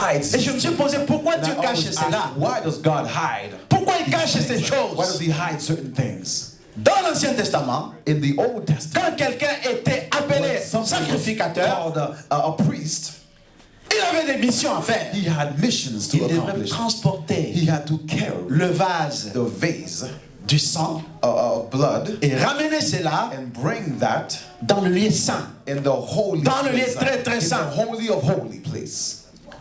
hides. Et je me suis posé pourquoi And Dieu I cache always cela? ask, why does God hide? Pourquoi il these cache ces things? Why does choses? he hide certain things? Dans l'Ancien Testament, In the Old Testament, quand quelqu'un était appelé when something was sacrificateur, called a priest, il avait des missions à faire. he had missions to Il devait accomplish. transporter He had to carry le vase the vase du sang of blood et ramener cela and bring that dans le lieu saint. in the holy Dans le lieu place, très, très in saint. the holy of holy place.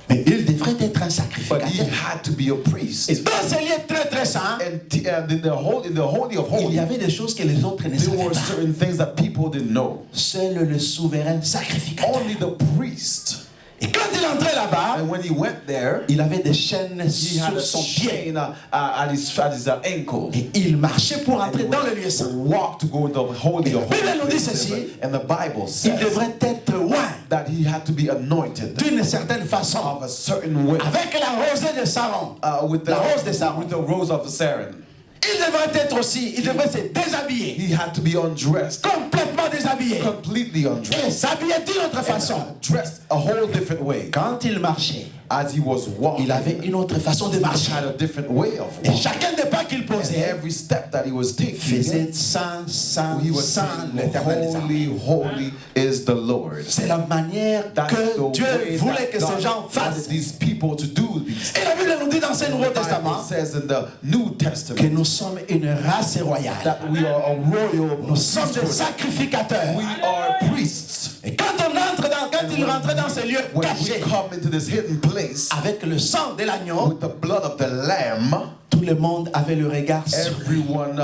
Mais il devrait être un But he sacrificateur. had to be a priest. Et dans ce lieu très très saint, And in the holy of il y holy, avait des choses que les autres ne there savaient were pas. certain things that people didn't know. Seul le souverain sacrificateur. Only the priest. Et quand il entrait là-bas, And when he went there, il avait des chaînes he had sur a son pied. chain at his ankle. Et il marchait pour And entrer he dans le lieu saint. would walk to go in the holy of La Bible nous holy dit places. ceci. And the Bible Il says devrait être loin that he had to be anointed d'une certaine façon. of a certain way. Avec la rosée de Saron. With La rose de Saron. the rose of Saron. Il devrait être aussi, il devrait se déshabiller. He had to be undressed, Complètement déshabillé. completely Et undressed, s'habiller d'une autre façon. dressed a whole different way. Quand il marchait, As he was walking, il avait une autre façon de he marcher. had a different way of Et walking. chacun des pas qu'il And posait every step that he was taking, faisait saint, saint, he was saint, saying, l'Éternel des armées. holy, holy is the Lord. C'est la manière That's que the Dieu way voulait that que ces God gens wanted fassent. these people to do these. Et la Bible nous dit dans ce Nouveau The Bible Testament says in the New que Testament nous sommes une race royale. that we are a royal Nous sommes des priesthood. sacrificateurs. We are priests. Et quand il rentrait dans ce lieu When we caché come into this hidden place avec le sang de l'agneau, with the blood of the lamb, tout le monde avait le regard sur lui. everyone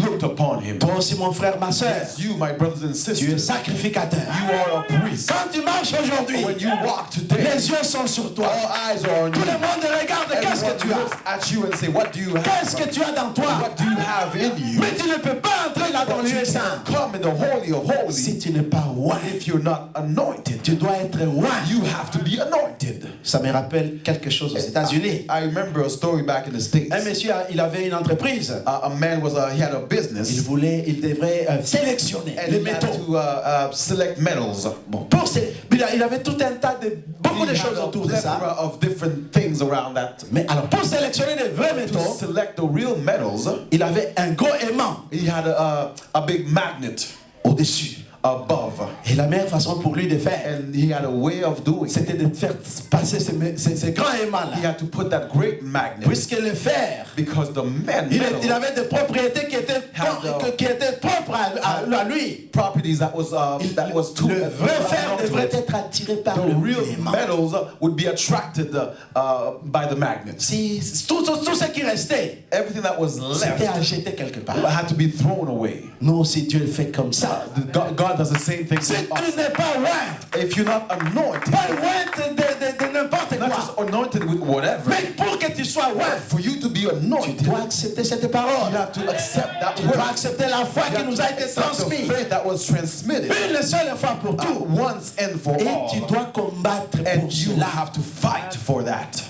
looked upon him. Toi aussi, mon frère, ma soeur, Yes, you, my brothers and tu es sisters, sacrificateur. you are a priest. Quand tu marches aujourd'hui, When you walk today, les yeux sont sur toi. all eyes are on Tout you. le monde regarde qu'est-ce que Everyone tu looks as. at you and say, what do you Qu'est-ce que have? tu as dans toi? What do you have in you? Mais tu ne peux pas entrer là dans But le you lieu saint can't come in the holy of si holies tu n'es pas loin. if you're not anointed. Tu dois être loin. You have to be anointed. Ça me rappelle quelque chose aux États-Unis. I remember a story back in the States. Un monsieur, il avait une entreprise. A man he had a Il business devrait sélectionner and les he had métaux. to select metals. Bon, il avait tout un tas de beaucoup He de had choses a autour de ça. plethora of different things around that. Mais alors, pour sélectionner les vrais To métaux, select the real metals, il avait un gros aimant he had a big magnet au-dessus. above. Et la meilleure façon pour lui de faire, And he had a way of doing it. c'était de faire passer ces grands He aimants-là. had to put that great magnet Puisque le fer, because the il metal avait des propriétés qui étaient propres à lui. properties that was too Le vrai fer devrait être attiré par the le real aimant. metals would be attracted by the magnet. Si tout ce qui restait, Everything that was c'était à left jeter quelque part. had to be thrown away. Non, si Dieu le fait comme ça, God does the same thing si to tu us. n'es pas loin, If you're not anointed, pas loin de n'importe not quoi, just anointed with whatever, mais pour que tu sois loin, for you to be tu anointed, dois accepter cette parole. you have to accept that Tu dois word. accepter la foi You qui have nous to a été accept the transmise. faith that was transmitted Une seule fois pour tout. once and for Et all. tu dois combattre pour And you cela. have to fight for that.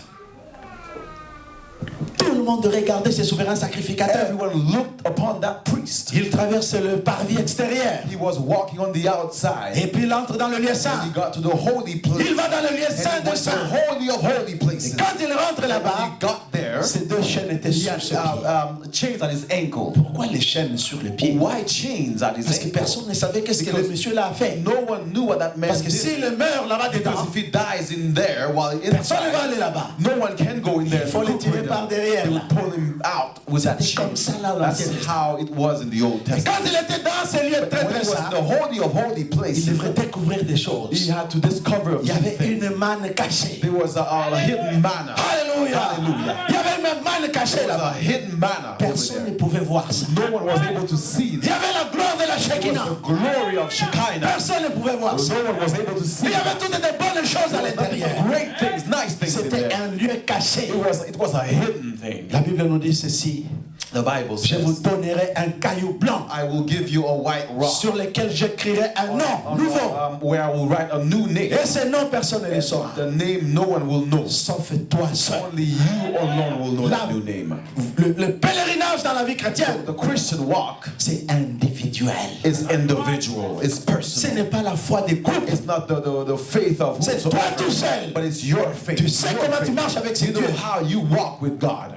Tout le monde regardait ce souverain sacrificateur. Everyone looked upon that priest. Il traverse le parvis extérieur. He was walking on the outside. Et puis il entre dans le lieu And saint. he got to the holy place. Il va dans le lieu And saint he de went to the saint. holy of holy places. Et quand il rentre When là-bas, he got there, ces deux chaînes étaient he sur had ses pieds. chains at his ankle. Pourquoi les chaînes sur les pieds? Why chains at his Parce que ankle? personne ne savait qu'est-ce que le monsieur là a fait. No one knew what that man Parce que did. s'il meurt là-bas Because dedans, if he dies in there while personne ne va inside, aller là-bas. no one can go in there. Il faut le tirer par derrière. They would pull him out with that C'était chain. comme ça là, That's l'Ancien how it was in the Old Et Testament. quand il était dans ces lieux très When très he was in saints, the holy of holy il places, devrait découvrir des choses. he had to discover a Il y few avait things. une manne cachée. There was a hidden manna. Alléluia. Hallelujah. Il y avait une manne cachée There was là-bas. a hidden manna over Personne ne there. pouvait voir ça. No one was able to see Il y that. avait la gloire de la It Shekinah. was the glory of Shekinah. Personne ne pouvait voir ça. No one was able to see Il y avait that. toutes des bonnes choses à l'intérieur. Great things, nice things in C'était there. un lieu caché. It was a hidden thing. La Bible nous dit ceci. The Bible Je vous says, donnerai un caillou blanc I will give you a white rock sur lequel j'écrirai un nom nouveau. where I will write a new name. Et ce nom, personne ne le saura. The name no one will know. Sauf toi seul. Only you alone will know that new name. Le pèlerinage dans la vie chrétienne, The Christian walk c'est individuel. is individual. It's Ce personal. n'est pas la foi des couples. It's not the faith of C'est toi tout seul. but it's your faith. Tu sais Your comment faith. tu marches avec ce You Dieu. know how you walk with God.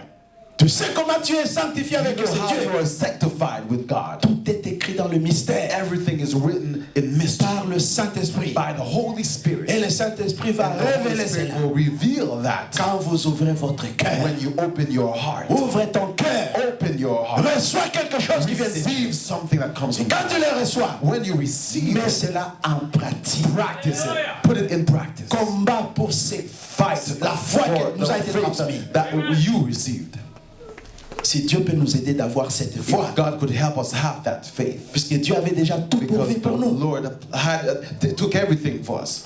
Tu sais comment tu es sanctifié You avec know ce how you Dieu. are sanctified with God. Tout est écrit dans le mystère Everything is written in mystery par le Saint-Esprit. by the Holy Spirit. Et le Saint-Esprit va And the Holy révéler Spirit cela. will reveal that Quand vous ouvrez votre cœur, when you open your heart. ouvre ton cœur, Open your heart. reçois quelque chose qui vient de Dieu. Receive something that comes Et from quand God. tu le reçois, When you receive mets it, cela en pratique. practice it. Put it in practice. Combat pour ces Fight la foi for qui nous a the été faith transmise. that you received. Si Dieu peut nous aider d'avoir cette foi, If God could help us have that faith, puisque Dieu avait déjà tout because pourvu the pour nous. Lord took everything for us.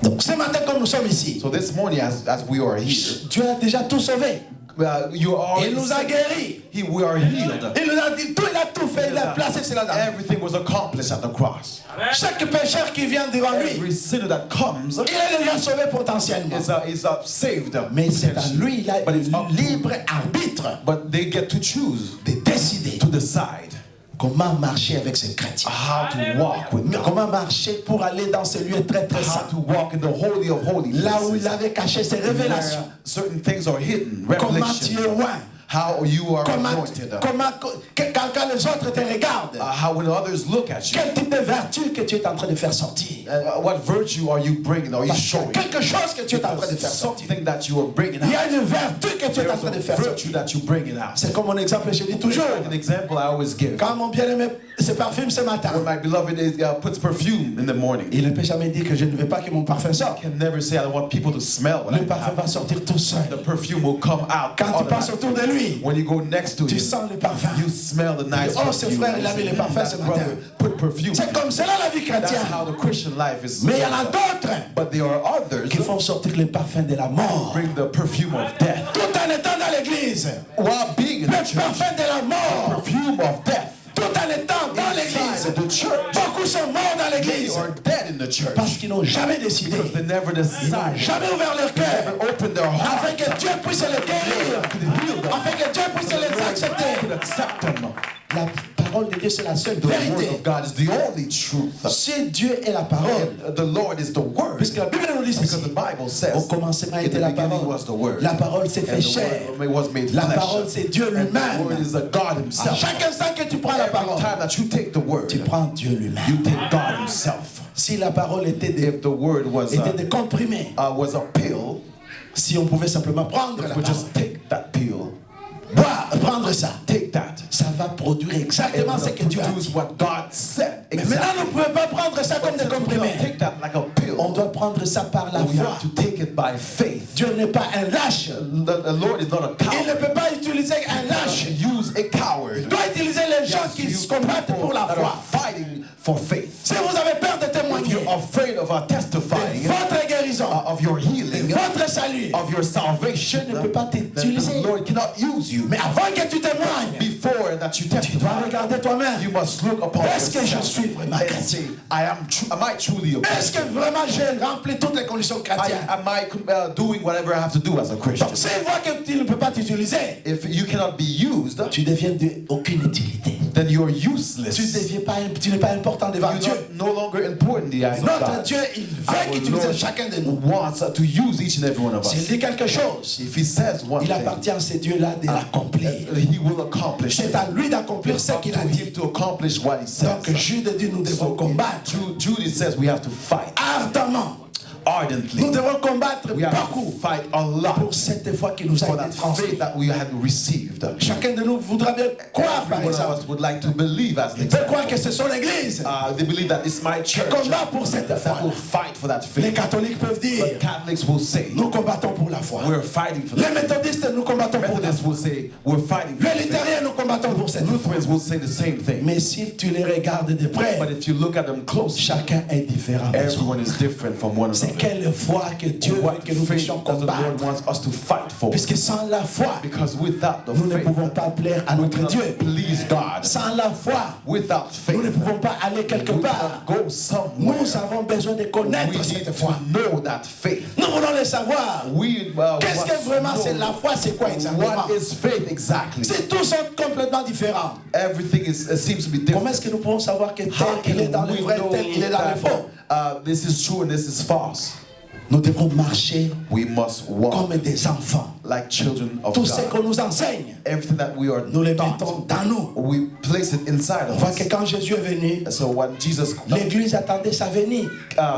Donc ce matin comme nous sommes ici, So this morning, as we are here, Dieu a déjà tout sauvé. you are. Il nous a guéris. We are healed. Il nous a dit tout, il a tout fait, il a placé cela dans. Everything was accomplished at the cross. Chaque pécheur qui vient devant lui, Every sinner that comes il est déjà sauvé potentiellement. is saved. Mais c'est à lui, il a But it's up le to- libre arbitre But they get to choose, de décider to decide comment marcher avec ce chrétien. how to walk with God, Comment marcher pour aller dans ce lieu très très how saint. to walk in the holy of holies, Là où il avait caché ses révélations. where certain things are hidden, Comment tu es revelations, loin. how you are Comment, anointed, quand les autres te regardent, how when others look at you, quel type de vertu que tu es en train de faire sortir. what virtue are you bringing, are you Parce qu'il y a showing? quelque chose que tu es en train de faire There's sortir. something that you are bringing Il y out. a une vertu que tu es en There's train de a faire virtue sortir. that you bringing out. C'est comme mon exemple, je dis toujours. Like an example I always give. Quand mon bien-aimé se parfume ce matin, When my beloved puts perfume in the morning, il ne peut jamais dire que je ne veux pas que mon parfum sorte. can never say I want people to smell what Le I parfum have. va sortir tout seul. The perfume will come out. Quand tu passes automatically. autour de lui, When you go next to tu him, sens le parfum. you smell the nice Oh, ce perfume. frère, il a mis le parfum ce That matin. brother put perfume. C'est comme cela la vie That's chrétienne. how the Christian life is. Mais il y en a d'autres But there are others qui font sortir le parfum de la mort. bring the perfume of death. Tout en étant dans l'église. While being in the Le church, parfum de la mort. perfume of death. Tout en étant dans l'église. Inside the church, Beaucoup sont morts dans they l'église. are dead in the church. Parce qu'ils n'ont jamais décidé. Because they never Ils n'ont decide. jamais ouvert leur cœur. Never open their heart. Afin que Dieu puisse les guérir. Afin que Dieu puisse les accepter. To accept them. La parole de Dieu, c'est la seule The word vérité. of God is the only truth. Si Dieu est la parole, And the Lord is the word. puisque la Bible nous dit Because ceci. the Bible Au says, commencement in était the la beginning parole. was the word. La parole s'est fait And chair. the word was made La flesh. parole, c'est Dieu And the word lui-même. is a God À himself. chaque instant que tu prends la Every parole, time that you take the word, tu prends Dieu you lui-même. take God himself. Si la parole était If the word was de comprimés, a pill, si on pouvait simplement prendre la if we parole, just take that pill, prendre ça, take that, ça va produire it exactement ce will que Dieu a produce dit. what God said. Mais maintenant, nous ne pouvons pas prendre ça comme des Since we comprimés. don't take that like a pill, On doit prendre ça par la we foi. have to take it by faith. Dieu n'est pas un lâche. The Lord is not a Il ne coward. peut pas utiliser un lâche. Use a coward. Il doit utiliser les gens qui se combattent pour la that foi. are fighting for faith. Si vous avez peur de If témoigner, you're afraid of testifying votre guérison, of your healing, votre salut, of your salvation, Dieu ne peut pas then t'utiliser. the Lord cannot use you. Mais avant que tu témoignes, Before that you tu dois testify, regarder toi-même. you must look upon Est-ce que je yourself suis vraiment and chrétien? say, am I truly a Est-ce que Christian? vraiment j'ai rempli toutes les conditions chrétiennes? Am I doing whatever I have to do as a Christian? Donc, s'il voit que tu ne peux pas t'utiliser, If you cannot be used, tu deviens d'aucune utilité. then you're useless. Tu n'es pas important devant You're Dieu. no longer important in the eyes of Notre God. Dieu, il Our veut qu'utiliser Lord chacun de nous. wants to use each and every one of S'il us. dit quelque chose, If he says one il thing, appartient à ce Dieu-là de l'accomplir. he will accomplish C'est it. à lui d'accomplir ce Up qu'il to a dit. him to accomplish what he Donc says. Jude dit, nous devons combattre Jude says we have to fight ardemment. ardently. Nous devons combattre We have beaucoup to fight a lot pour cette foi qui nous a for été that transmise. faith that we had received. Chacun de nous voudra bien croire, par Every one of exemple. us would like to believe as an Il peut croire example. que c'est son église. They believe that it's my church Combat pour cette that foi. will fight for that Les faith. catholiques peuvent dire, But Catholics will say, nous combattons pour la foi. We're fighting for Les the faith. méthodistes, nous combattons pour la Methodists foi. will say, we're fighting for Les the faith. luthériens, nous combattons pour cette foi. Lutherans will say the same thing. Mais si tu les regardes de près, But if you look at them close, chacun est différent. everyone is different from one C'est another. quelle foi que Dieu veut What que nous faith puissions does the Lord combattre? wants us to fight for? Puisque sans la foi, Because without the nous ne faith, pouvons pas plaire à we notre cannot Dieu. please God. Sans la foi, Without nous ne faith, pouvons pas aller quelque we part. cannot go somewhere. Nous avons besoin de We connaître need cette to foi. know that faith. Nous voulons le savoir. Qu'est-ce Qu'est-ce que vraiment c'est la foi? C'est quoi exactement? What is faith exactly? C'est tous sont complètement différents. Everything seems to be Comment different. est-ce que nous pouvons savoir que tel How il est dans can le we vrai, know tel il est dans le faux? that this is true and this is false? Nous devons marcher We must walk comme des enfants. like children of Tout ce God. qu'on nous enseigne, Everything that we are nous le taught, mettons dans nous. we place it inside On of voit us. que quand Jésus est venu, So when Jesus l'Église attendait sa venue.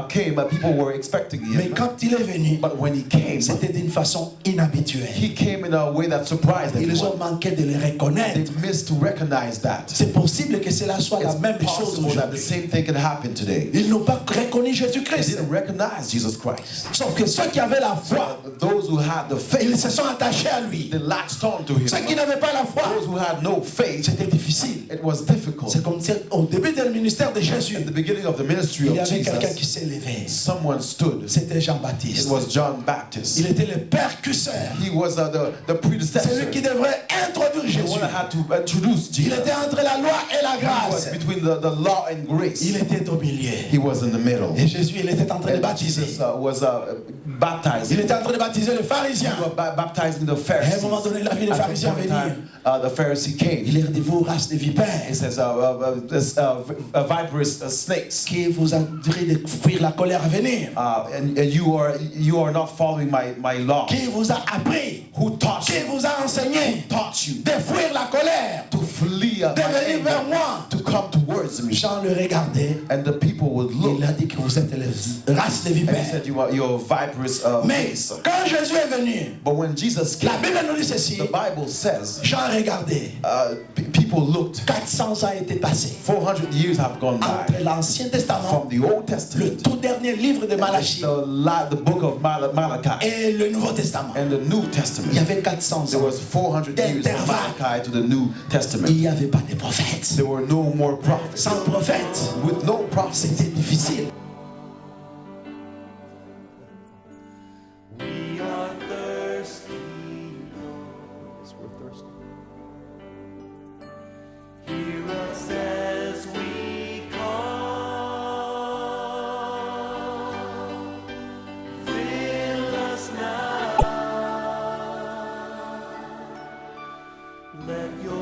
came, people were expecting Mais him. quand il est venu, But when he came, c'était d'une façon inhabituelle. he came in a way that surprised Ils ont everyone. manqué de le They reconnaître. missed to recognize that. C'est possible que cela soit la It's même chose possible that the aujourd'hui. same thing can happen today. Ils n'ont pas reconnu They Jésus-Christ. didn't recognize Jesus Christ. Sauf que ceux qui avaient la foi, Those who had the ils faith, se sont attachés à lui. they latched on to him. Ceux qui n'avaient pas la foi, Those who had no faith, c'était difficile. it was difficult. C'est comme si au début du ministère de Jésus, At the beginning of the ministry il y of avait quelqu'un qui Jesus, s'est levé. someone stood. C'était It Jean-Baptiste. was John Baptist. Il était le percusseur. He was the C'est predecessor, lui qui devrait introduire the Jésus. one that had to introduce Il Jesus. était entre la loi et la He was grâce. between the law and grace. Il était au milieu. He was in the middle. Et Jésus, il était en train de And baptiser. Jesus was Il baptizing. était en train de baptiser les pharisiens. He was baptizing the Et à un Pharisees. moment donné, il a vu les At pharisiens some point in venir. time, the Pharisee came. Il leur dit, vous, race de vipères, He says, viperous snakes. qui vous a dit de fuir la colère à venir. And you are not following my law. Qui vous a appris, Who taught qui you? vous a enseigné Taught you de fuir la colère, to flee de venir vers my moi. to come towards me. Jean le regardait. And the people would look. Il a dit que vous êtes les races de And he vipères. said, you're viperous Mais race. quand Jésus est venu, But when Jesus la came, Bible nous dit ceci. the Bible says Jean regardait. people looked. 400 ans étaient passés 400 years have gone entre by l'Ancien Testament, from the Old le Testament, tout dernier livre de Malachie the book of Malachi, et le Nouveau Testament. and the New Il y Testament. avait 400 There ans. was 400 years from Malachi to the New Testament. Il n'y avait pas de prophètes. There were no more prophets. Sans prophète, With no prophets, c'était difficile. We are thirsty, yes, we're thirsty. hear us as we call. Fill us now, let your